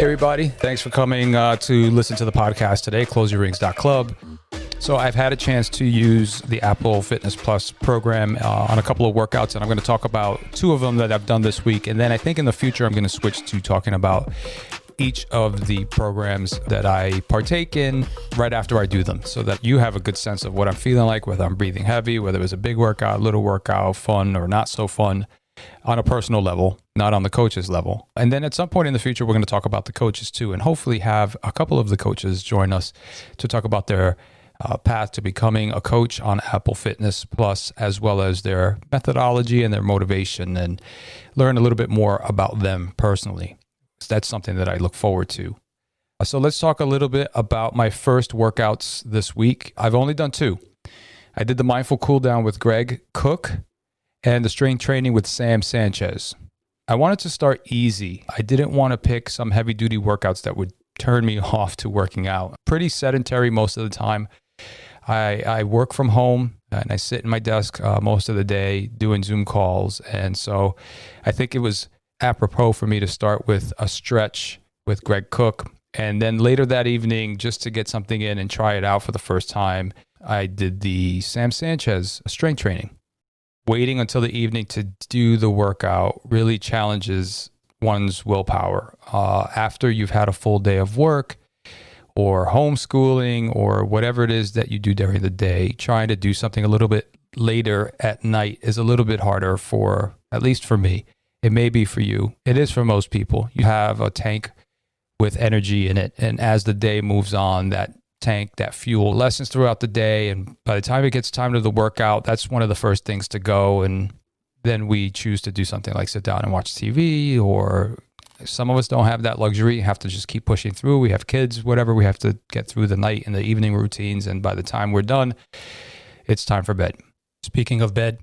Hey everybody, thanks for coming to listen to the podcast today, closeyourrings.club. So I've had a chance to use the Apple Fitness Plus program on a couple of workouts, and I'm going to talk about two of them that I've done this week. And then I think in the future, I'm going to switch to talking about each of the programs that I partake in right after I do them, so that you have a good sense of what I'm feeling like, whether I'm breathing heavy, whether it was a big workout, little workout, fun or not so fun, on a personal level, not on the coach's level. And then at some point in the future, we're going to talk about the coaches too, and hopefully have a couple of the coaches join us to talk about their path to becoming a coach on Apple Fitness Plus, as well as their methodology and their motivation, and learn a little bit more about them personally. So that's something that I look forward to. So let's talk a little bit about my first workouts this week. I've only done two. I did the mindful cool down with Greg Cook and the strength training with Sam Sanchez. I wanted to start easy. I didn't want to pick some heavy duty workouts that would turn me off to working out. Pretty sedentary most of the time. I work from home and I sit in my desk most of the day doing Zoom calls. And so I think it was apropos for me to start with a stretch with Greg Cook. And then later that evening, just to get something in and try it out for the first time, I did the Sam Sanchez strength training. Waiting until the evening to do the workout really challenges one's willpower. After you've had a full day of work or homeschooling or whatever it is that you do during the day, trying to do something a little bit later at night is a little bit harder for, at least for me. It may be for you. It is for most people. You have a tank with energy in it. And as the day moves on, that tank, that fuel lessens throughout the day, and by the time it gets time to the workout, that's one of the first things to go. And then we choose to do something like sit down and watch TV, or some of us don't have that luxury, have to just keep pushing through. We have kids, whatever, we have to get through the night and the evening routines, and by the time we're done, it's time for bed. Speaking of bed,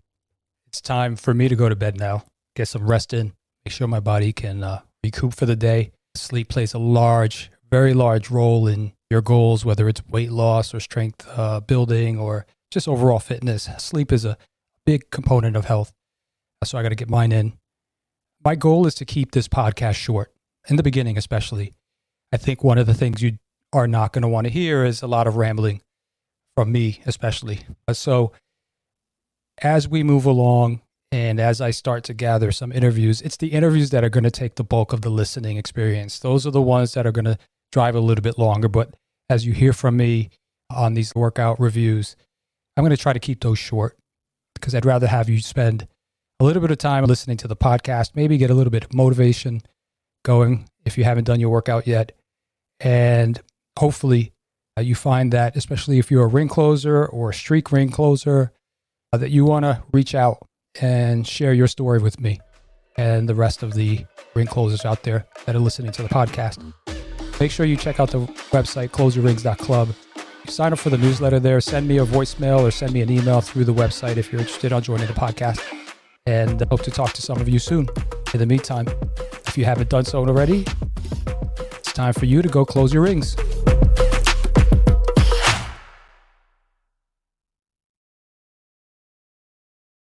it's time for me to go to bed now, get some rest in, make sure my body can recoup for the day. Sleep plays a very large role in your goals, whether it's weight loss or strength building or just overall fitness. Sleep is a big component of health. So I got to get mine in. My goal is to keep this podcast short, in the beginning especially. I think one of the things you are not going to want to hear is a lot of rambling from me, especially. So as we move along and as I start to gather some interviews, it's the interviews that are going to take the bulk of the listening experience. Those are the ones that are going to drive a little bit longer. But as you hear from me on these workout reviews, I'm going to try to keep those short, because I'd rather have you spend a little bit of time listening to the podcast, maybe get a little bit of motivation going if you haven't done your workout yet. And hopefully you find that, especially if you're a ring closer or a streak ring closer, that you want to reach out and share your story with me and the rest of the ring closers out there that are listening to the podcast. Make sure you check out the website, closeyourrings.club. Sign up for the newsletter there. Send me a voicemail or send me an email through the website if you're interested in joining the podcast. And I hope to talk to some of you soon. In the meantime, if you haven't done so already, it's time for you to go close your rings.